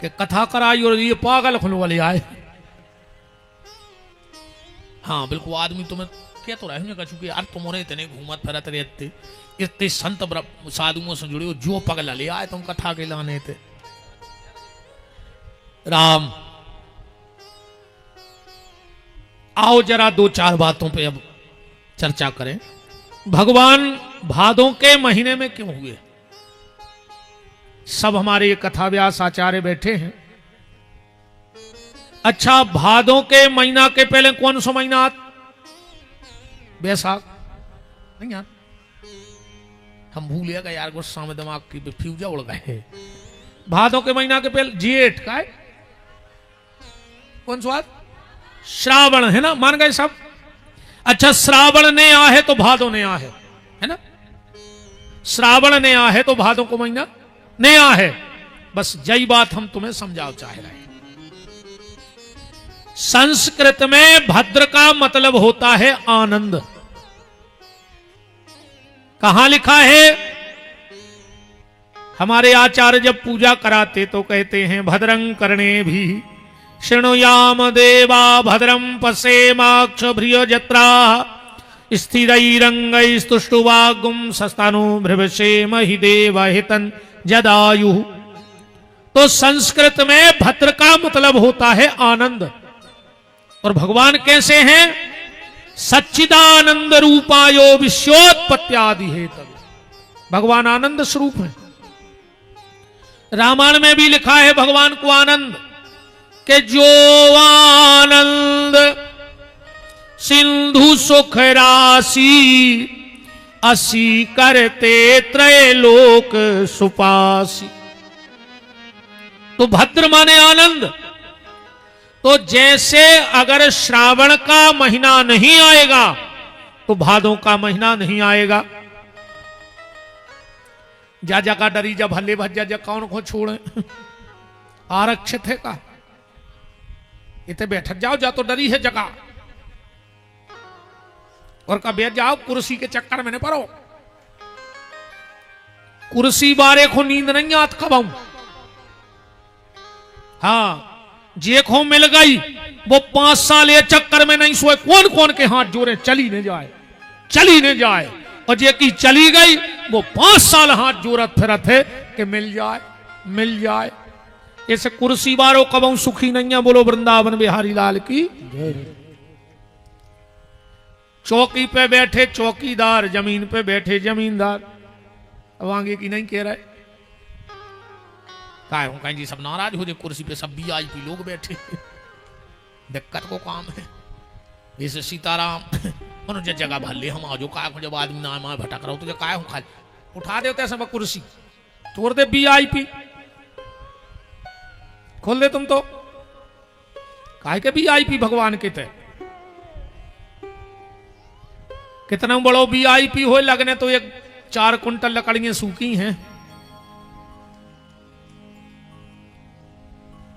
के कथा कराई और ये पागल खुल वाले आए। हाँ बिल्कुल, आदमी तुम्हें क्या तो रहे कछु कि यार तुम इतने घूमत फिरत रहते, इतने संत साधुओं से जुड़े हो, जो पगला ले आए तुम कथा के लाने थे। राम आओ जरा 2-4 बातों पे अब चर्चा करें। भगवान भादों के महीने में क्यों हुए? सब हमारे ये कथा व्यास आचार्य बैठे हैं। अच्छा, भादों के महीना के पहले कौन सा महीना? बैसाख नहीं यार, हम भूल गए यार, गुस्सा में दिमाग की फ्यूजा उड़ गए। भादों के महीना के पहले जेठ का है, कौन सा? श्रावण है ना, मान गए सब। अच्छा, श्रावण ने आ है तो भादों ने आ है ना? श्रावण ने आ है तो भादों को महीना ने आ है। बस यही बात हम तुम्हें समझाओ चाह रहे हैं। संस्कृत में भद्र का मतलब होता है आनंद। कहां लिखा है? हमारे आचार्य जब पूजा कराते तो कहते हैं भद्रं कर्णे भी शृणुयाम देवा भद्रं पश्येमाक्ष भ्रियजत्रा स्थिरैरंगैस्तुष्टुवागुं सस्तानु भृवशेम हि देवहितं जदायु। तो संस्कृत में भद्र का मतलब होता है आनंद। और भगवान कैसे हैं? सच्चिदानंद रूपायो विश्वोत्पत्त्यादि हेतु। भगवान आनंद स्वरूप है। रामायण में भी लिखा है भगवान को आनंद के जो आनंद सिंधु सुख राशि असी करते त्रैलोक सुपासी। तो भद्र माने आनंद। तो जैसे अगर श्रावण का महीना नहीं आएगा तो भादों का महीना नहीं आएगा। जा जगह डरी जा भले भज्जा जा कौन को छोड़े आरक्षित है का इतने बैठ जाओ, जा तो डरी है जगह। और का बैठ जाओ, कुर्सी के चक्कर में नहीं पड़ो। कुर्सी बारे को नींद नहीं आत कब। हाँ, जे को मिल गई वो 5 साल ये चक्कर में नहीं सोए, कौन कौन के हाथ जोड़े चली नहीं जाए। और जे की चली गई वो 5 साल हाथ जोड़त फिरत है कि मिल जाए। ऐसे कुर्सी बारो कबू सुखी नहीं है। बोलो वृंदावन बिहारी लाल की। चौकी पे बैठे चौकीदार, जमीन पे बैठे जमींदार। अब आगे की नहीं कह रहे कहीं जी सब नाराज हो जाए, कुर्सी पे सब VIP लोग बैठे दिक्कत को काम है। इसे सीताराम उन्होंने जगह भर ले हम आज का जब आदमी ना माँ भटक रहा हो तो काय हूँ खा उठा देते सब कुर्सी तोड़ दे VIP खोल दे तुम तो काहे के VIP भगवान के थे कितना बड़ो VIP हो लगने तो एक 4 कुंटल लकड़ियां सूखी हैं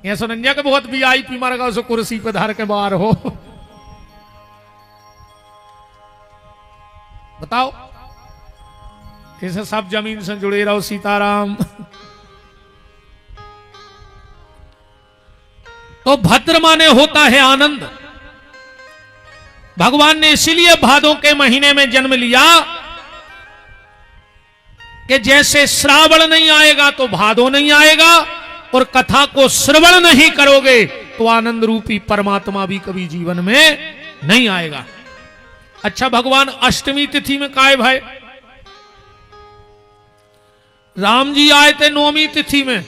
ये सुनंजा के बहुत VIP मर गया उसको कुर्सी पे धर के बाहर हो बताओ इसे सब जमीन से जुड़े रहो सीताराम तो भद्र माने होता है आनंद भगवान ने इसीलिए भादों के महीने में जन्म लिया कि जैसे श्रावण नहीं आएगा तो भादो नहीं आएगा और कथा को श्रवण नहीं करोगे तो आनंद रूपी परमात्मा भी कभी जीवन में नहीं आएगा। अच्छा भगवान अष्टमी तिथि में काय भाई राम जी आए थे नौमी तिथि में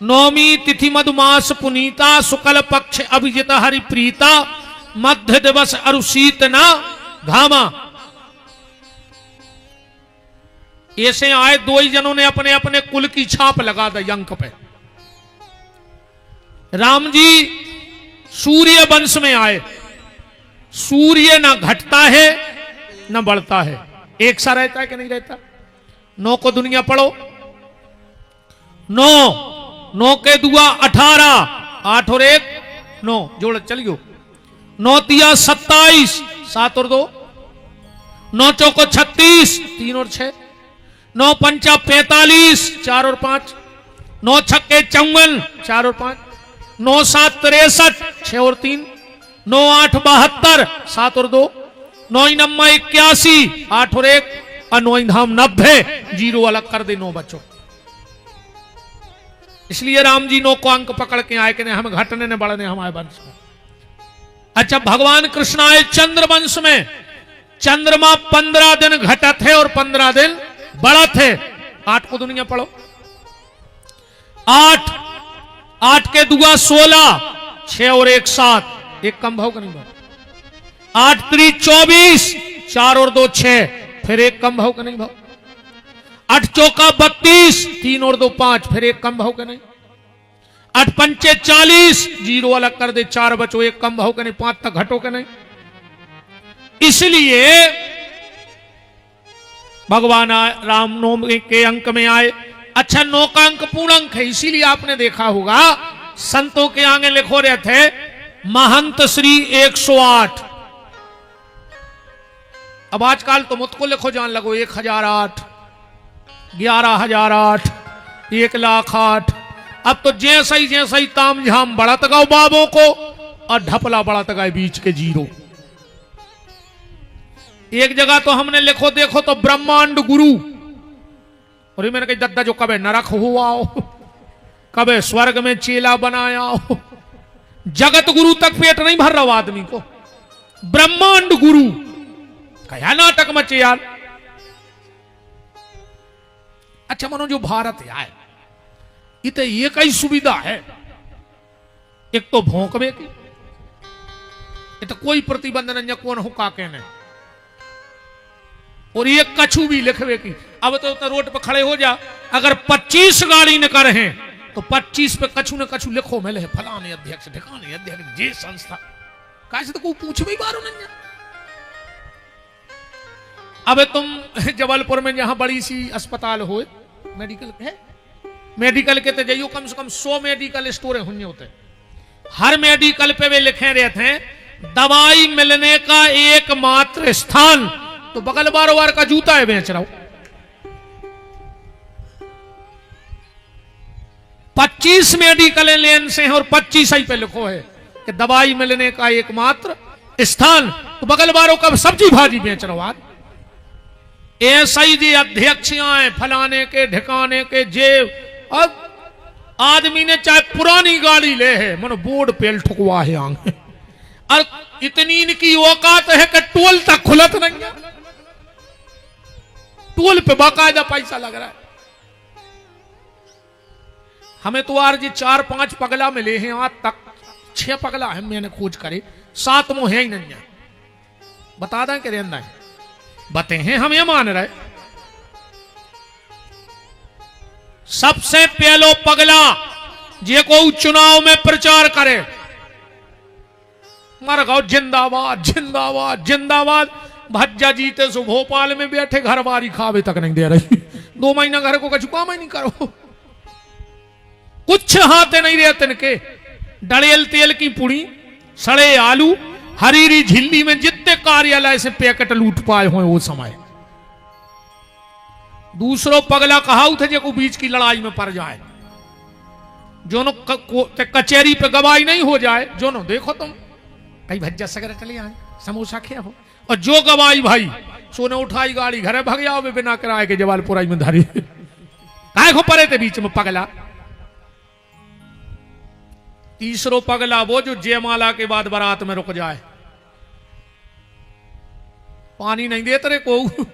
नौमी तिथि मधुमास पुनीता शुक्ल पक्ष अभिजित हरि प्रीता मध्य दिवस अरुषीत ना घामा ऐसे आए दो ही जनों ने अपने अपने कुल की छाप लगा दी अंक पे। राम जी सूर्य वंश में आए सूर्य ना घटता है ना बढ़ता है एक सा रहता है कि नहीं रहता। 9 को दुनिया पढ़ो 9 के दुआ 18 8 और 1 9 जोड़ चलियो 9 तिया 27 7 और 2 9 चौको 36 3 और 6 9 पंचा 45 4 और 5 9 छक्के 54 4 और 5 9 7 63 6 और 3 9 8 72 7 और 2 9 9 81 8 और 1 और 9 धाम 90 जीरो अलग कर दे 9 बच्चों। इसलिए राम जी 9 को अंक पकड़ के आए कि नहीं हम घटने ने बढ़ने हमारे वंश में। अच्छा भगवान कृष्ण आए चंद्र वंश में चंद्रमा 15 दिन घटत है और 15 दिन बढ़त है। 8 को दुनिया पढ़ो 8 के दुआ 16 6 और 1 7 एक कम भाव का नहीं भाव 8 3 24 4 और 2 6 फिर एक कम भाव का नहीं भाव 8 चौका 32 3 और 2 5 फिर एक कम भाव का नहीं 8 पंचे 40 जीरो अलग कर दे 4 बचो एक कम भाव का नहीं 5 तक घटो का नहीं। इसलिए भगवान रामनवमी के अंक में आए। अच्छा 9 का अंक पूर्ण अंक है इसीलिए आपने देखा होगा संतों के आगे लिखो रहे थे महंत श्री 108। अब आजकल तो मुझको लिखो जान लगो 1008 11,008 1,08,000। अब तो जैसा ही ताम झाम बढ़त गाओ बाबों को और ढपला बढ़त गाए बीच के जीरो। एक जगह तो हमने लिखो देखो तो ब्रह्मांड गुरु और मैंने कही दद्दा जो कबे नरक हुआ हो कबे स्वर्ग में चेला बनाया हो जगत गुरु तक पेट नहीं भर रहा आदमी को। ब्रह्मांड गुरु क्या नाटक मचे यार। अच्छा मनो जो भारत है आए इत ये कई सुविधा है एक तो भोंकवे की ये तो कोई प्रतिबंध नहीं कौन हो का कहने और ये कछु भी लिखवे की। अब तो रोड पर खड़े हो जा अगर 25 गाड़ी न कर हैं तो 25 पे कछु न कछु लिखो मिले फलाने अध्यक्ष ढिकाने अध्यक्ष जे संस्था कैसे तो कोई पूछ भी बारो नहीं। अब तुम जबलपुर में जहां बड़ी सी अस्पताल हो मेडिकल है मेडिकल के तो जाइयो कम से कम 100 मेडिकल स्टोर होने होते हर मेडिकल पे वे लिखे रहते हैं दवाई मिलने का एकमात्र स्थान तो बगल बारोबार का जूता है बेच रहा हूं 25 मेडिकल लेन से हैं और 25 ही पे लिखो है कि दवाई मिलने का एकमात्र स्थान तो बगल बारों का सब्जी भाजी बेच रहा हूं। ऐसा ही जी अध्यक्ष आए फलाने के ढिकाने के जेब अब आदमी ने चाहे पुरानी गाड़ी ले है मनो बोर्ड पेल ठुकवा है आंगे और इतनी इनकी औकात है कि टोल तक खुलत नहीं है टोल पे बाकायदा पैसा लग रहा है। हमें तो आज 4-5 पगला मिले हैं आज तक 6 पगला है मैंने खोज करे सातमो है ही नहीं है। बता दें कि रहना है, बते हैं हम ये मान रहे। सबसे पहलो पगला जे को चुनाव में प्रचार करे, मर गाओ जिंदाबाद जिंदाबाद जिंदाबाद। भज्जा जीते सो भोपाल में बैठे घर बारी खावे तक नहीं दे रही। 2 महीना घर को कछु काम ही नहीं करो, कुछ हाथ नहीं रहते इनके। डड़ेल तेल की पुड़ी, सड़े आलू, हरीरी झिल्ली में जितने कार्यालय से पैकेट लूट पाए हो वो समय। दूसरो पगला कहाऊ थे जो बीच की लड़ाई में पड़ जाए, जो कचहरी पे गवाही नहीं हो जाए, जो नो देखो तुम कहीं भज्जा सगरे चले आए समोसा खे हो, और जो गवाही भाई सोने उठाई गाड़ी घरे भग जाओ बिना किराए के जवालपुरा में धारी। काय को परे थे बीच में पगला। तीसरो पगला वो जो जयमाला के बाद बारात में रुक जाए, पानी नहीं देते रे को,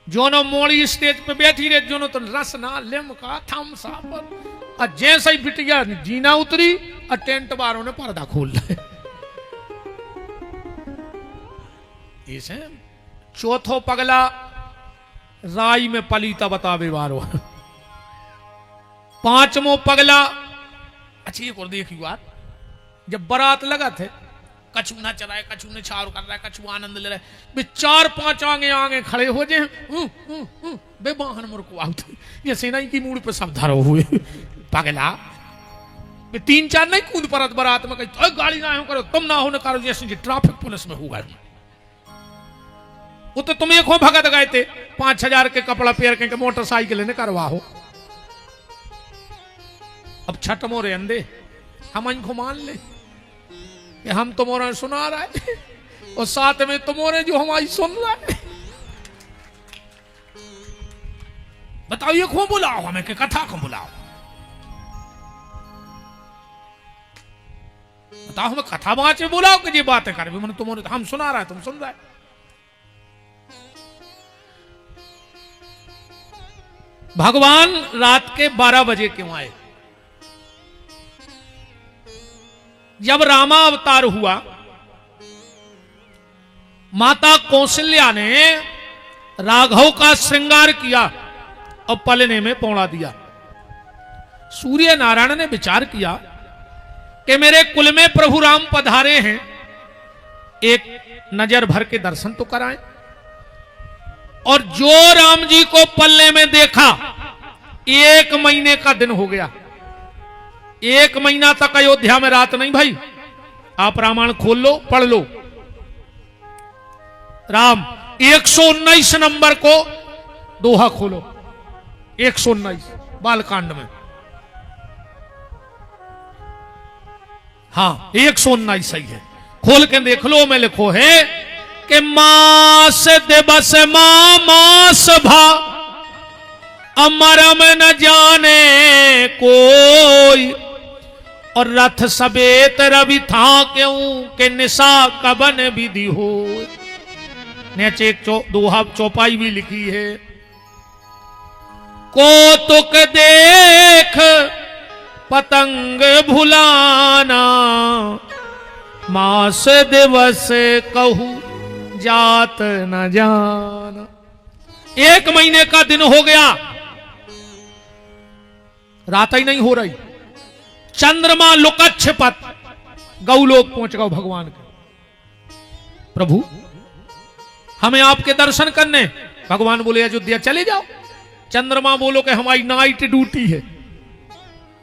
जोनो मोड़ी स्टेज पे बैठी रहे, जोनो तो रसना लिमका थम्स अप, और जैसे ही बिटिया जीना उतरी और टेंट वालों ने पर्दा खोल लिया। इसे चौथो पगला राई में पलीता बतावे वारो। पांचवो पगला, अच्छी एक और देखी बात, जब बारात लगा थे कछु ना चलाए, कछु ने छाव कर रहा है, कछु आनंद ले रहा है, बे 4-5 आगे आगे खड़े हो जाए, बे वाहन मुर्को आउट, ये सेना की मूड पे सब धरो हुए पगला। बे 3-4 नहीं कूद परत बारात में, कहीं गाड़ी ना हो करो, तुम ना हो ना करो, जैसे ट्रैफिक पुलिस में होगा। वो तो तुम एक हो भगत गए थे 5,000 के कपड़ा पेर के मोटरसाइकिल ने करवा हो। अब छठ मोरे अंधे हम इनको मान ले कि हम तुम्हारा सुना रहा है, और साथ में तुम्हारे जो हमारी सुन रहा है। बताओ ये क्यों बुलाओ हमें, के कथा को बुलाओ, बताओ हमें कथा बाँचे बुलाओ कि ये बातें कर, मैंने तुम्हारे हम सुना रहा है, तुम सुन रहा है। भगवान रात के 12 बजे क्यों आए? जब रामा अवतार हुआ, माता कौशल्या ने राघव का श्रृंगार किया और पलने में पौड़ा दिया। सूर्य नारायण ने विचार किया कि मेरे कुल में प्रभु राम पधारे हैं, एक नजर भर के दर्शन तो कराएं। और जो राम जी को पल्ले में देखा, 1 महीने का दिन हो गया। 1 महीना तक अयोध्या में रात नहीं भाई। आप रामायण खोल लो, पढ़ लो। राम 119 नंबर को दोहा खोलो, 119 बालकांड में, हाँ 119 सही है, खोल के देख लो। में लिखो है कि मास दिवस मास भा अमरम न जाने कोई, और रथ सवेत रवि था क्यों के निशा कबन विधि हो। नीचे एक दोहा चौपाई भी लिखी है, कौतुक देख पतंग भुलाना, मास दिवस कहू जात न जाना। 1 महीने का दिन हो गया, रात ही नहीं हो रही। चंद्रमा लुकच्छपत गौलोक पहुंच गए भगवान के। प्रभु हमें आपके दर्शन करने। भगवान बोले अयोध्या चले जाओ। चंद्रमा बोलो कि हमारी नाइट ड्यूटी है,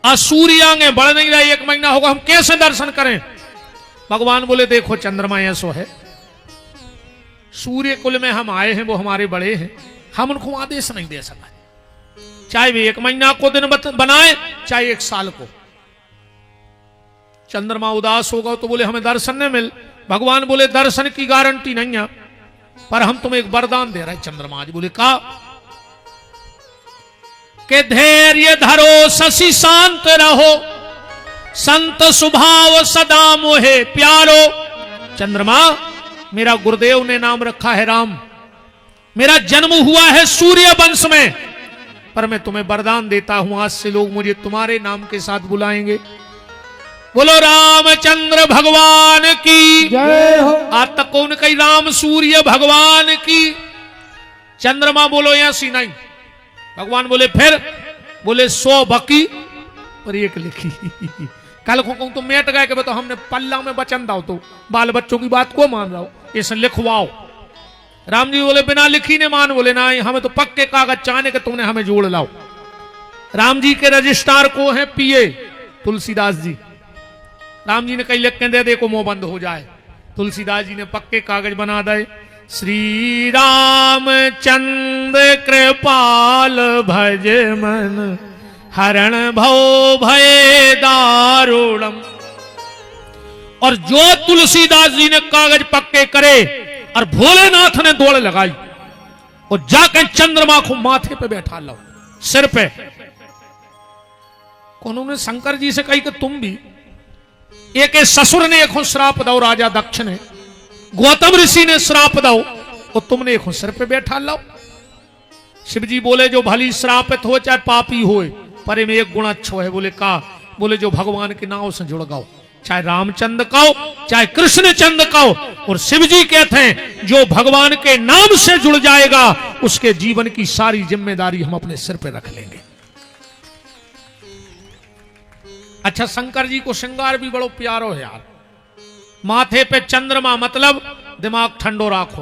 सूर्य आगे बढ़ नहीं रहा, 1 महीना होगा, हम कैसे दर्शन करें? भगवान बोले देखो चंद्रमा ऐसो है, सूर्य कुल में हम आए हैं, वो हमारे बड़े हैं, हम उनको आदेश नहीं दे सकते, चाहे वे 1 महीना को दिन बनाए चाहे 1 साल को। चंद्रमा उदास होगा तो बोले हमें दर्शन नहीं मिल। भगवान बोले दर्शन की गारंटी नहीं है, पर हम तुम्हें एक वरदान दे रहे हैं। चंद्रमा जी बोले का के धैर्य धरो शशि शांत रहो, संत स्वभाव सदा मोहे प्यारो। चंद्रमा मेरा गुरुदेव ने नाम रखा है राम, मेरा जन्म हुआ है सूर्य वंश में, पर मैं तुम्हें वरदान देता हूं आज से लोग मुझे तुम्हारे नाम के साथ बुलाएंगे। बोलो रामचंद्र भगवान की जय हो। आज तक कौन कही राम सूर्य भगवान की। चंद्रमा बोलो ऐसी नहीं। भगवान बोले फिर, बोले 100 बकी और 1 लिखी। कल को कहूं तो मेट गए कि तो हमने पल्ला में वचन दाओ, तो बाल बच्चों की बात को मान रहा हो, इसे लिखवाओ। राम जी बोले बिना लिखी ने मान। बोले ना, हमें तो पक्के कागज चाहने के तुमने हमें जोड़ लाओ। राम जी के रजिस्ट्रार को है पिए तुलसीदास जी। राम जी ने कई लिख के दे दे को मुंह बंद हो जाए। तुलसीदास जी ने पक्के कागज बना दे। श्री राम चंद्र कृपाल भज मन हरण भव भय दारुणम। और जो तुलसीदास जी ने कागज पक्के करे और भोलेनाथ ने दौड़ लगाई और जाकर चंद्रमा को माथे पे बैठा लो, सिर पे। उन्होंने शंकर जी से कही कि तुम भी एक ससुर ने एक श्राप दो, राजा दक्ष ने, गौतम ऋषि ने श्राप दो और तुमने एक सिर पे बैठा लो। शिव जी बोले जो भली श्रापित हो चाहे पापी हो, पर में एक गुण अच्छो है। बोले का? बोले जो भगवान के नाम से जुड़ गओ, चाहे रामचंद्र कहो चाहे कृष्ण चंद्र कहो। और शिव जी कहते हैं जो भगवान के नाम से जुड़ जाएगा उसके जीवन की सारी जिम्मेदारी हम अपने सिर पे रख लेंगे। अच्छा, शंकर जी को श्रृंगार भी बड़ो प्यारो है यार। माथे पे चंद्रमा मतलब दिमाग ठंडो राखो,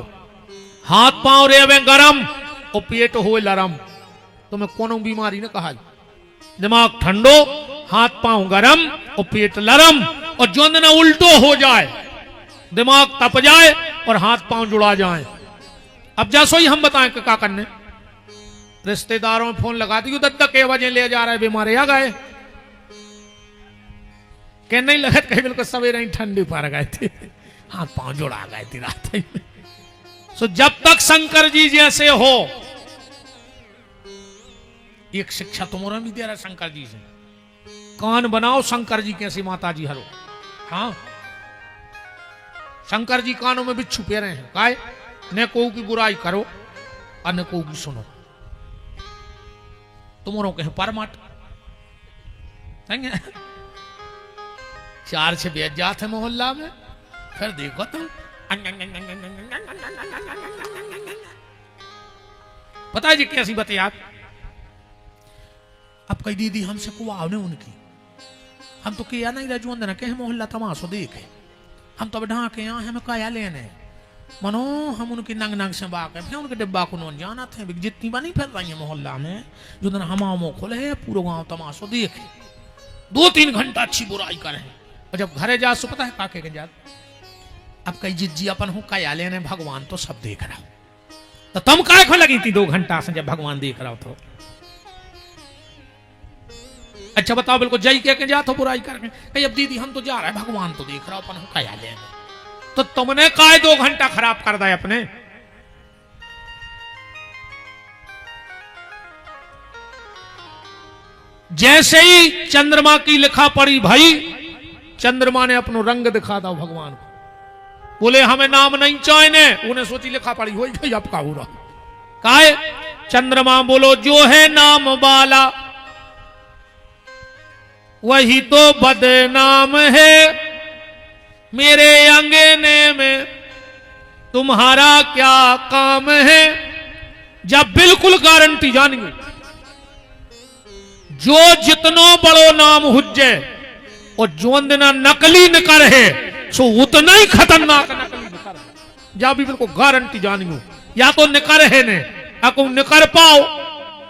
हाथ पांव रेवे गरम और पेट हो लरम। तुम्हें कोनो बीमारी ने कहा, दिमाग ठंडो, हाथ पांव गरम और पेट लरम। और जो ना उल्टो हो जाए, दिमाग तप जाए और हाथ पांव जुड़ा जाए। अब जैसो ही हम बताएं कि क्या करने, रिश्तेदारों में फोन लगा दी, दद्दा के वजह ले जा रहा है बीमार आ गए, कह नहीं लगत कहीं बिल्कुल सवेरे ही ठंडी पर गए थे, हाथ पांव जुड़ा गए थे रात में। सो जब तक शंकर जी जैसे हो, एक शिक्षा तुम्हारा भी दे रहा है शंकर जी से, कान बनाओ शंकर जी कैसे माता जी हरो। हाँ, शंकर जी कानों में बिच्छू पे रहे हैं, काय न को की बुराई करो और न को की सुनो, तुम्हारों के परमाट 4 से बेच जाते हैं मोहल्ला में। फिर देखो तुम, पता है जी कैसी बताइए आप। अब कई दीदी हमसे को आवने उनकी, हम तो किया नहीं रजुअंद न के मोहल्ला तमाशो देखे, हम तो ढा के यहाँ हमें काया लेने मनो, हम उनकी नंग नंग से बाके फिर उनके डिब्बा को नोन जाना थे। जितनी बनी फिर रही है मोहल्ला में, जो दिन हम खोले है पूरा गांव तमाशो देखे, 2-3 घंटा अच्छी बुराई करे। और जब घरे जा सो पता है काके के जात, अब कई जिज्जी अपन हो काया लेने, भगवान तो सब देख रहा हो, तो तुम काय को लगी थी 2 घंटा से जब भगवान देख रहा हो तो। अच्छा बताओ, बिल्कुल जय कह के जातो बुराई करके, कहीं अब दीदी हम तो जा रहे हैं, भगवान तो देख रहा हो, अपन काया लेने, तो तुमने काय 2 घंटा खराब कर दिया अपने। जैसे ही चंद्रमा की लिखा पड़ी भाई, चंद्रमा ने अपनो रंग दिखा दो भगवान को, बोले हमें नाम नहीं चाहिए, उन्हें सोची लिखा पड़ी हो गई, अब का हो रहा काहे। चंद्रमा बोलो जो है नाम वाला वही तो बदनाम है, मेरे अंगने में तुम्हारा क्या काम है। जब बिल्कुल गारंटी जानिए, जो जितनो बड़ो नाम हुज्जे और जो दिना नकली निकर है सो उतना ही खतरनाक नकली निकर है। जा भी बिल्कुल गारंटी जानियो, या तो निकर है ने, अको निकर पाओ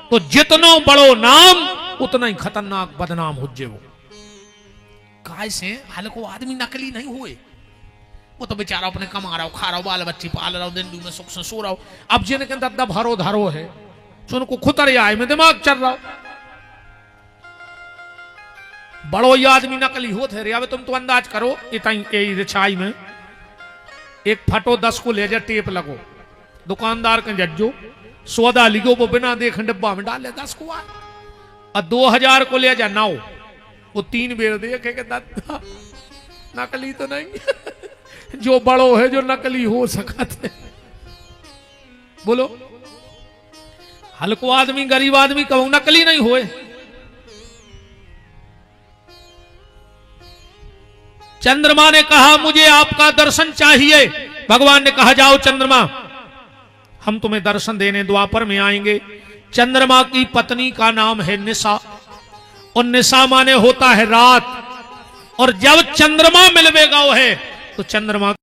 तो जितनो बड़ो नाम उतना ही खतरनाक बदनाम हुज्जे वो। काय से हाल को आदमी नकली नहीं हुए, वो तो बेचारा अपने कमा रहा हो, खा रहा हो, बाल बच्चे पाल रहा हो, दिन में सुख से सो रहा हो। अब जिनके अंदर भरो धरो है, सो उनको खुतर आए में दिमाग चल रहा हो। बड़ो ये आदमी नकली होते रे। अब तुम तो अंदाज करो, रिछाई में एक फटो 10 को ले जा, टेप लगो, दुकानदार के जज्जो सौदा लिखो, वो बिना देखे डिब्बा में डाले 10 को आ, और 2000 को ले जा 9, वो 3 बेर देखे के दादा नकली तो नहीं। जो बड़ो है जो नकली हो सकते, बोलो हल्को आदमी गरीब आदमी कहूं नकली नहीं होए। चंद्रमा ने कहा मुझे आपका दर्शन चाहिए। भगवान ने कहा जाओ चंद्रमा, हम तुम्हें दर्शन देने द्वापर में आएंगे। चंद्रमा की पत्नी का नाम है निशा, और निशा माने होता है रात। और जब चंद्रमा मिलवेगा वो है तो चंद्रमा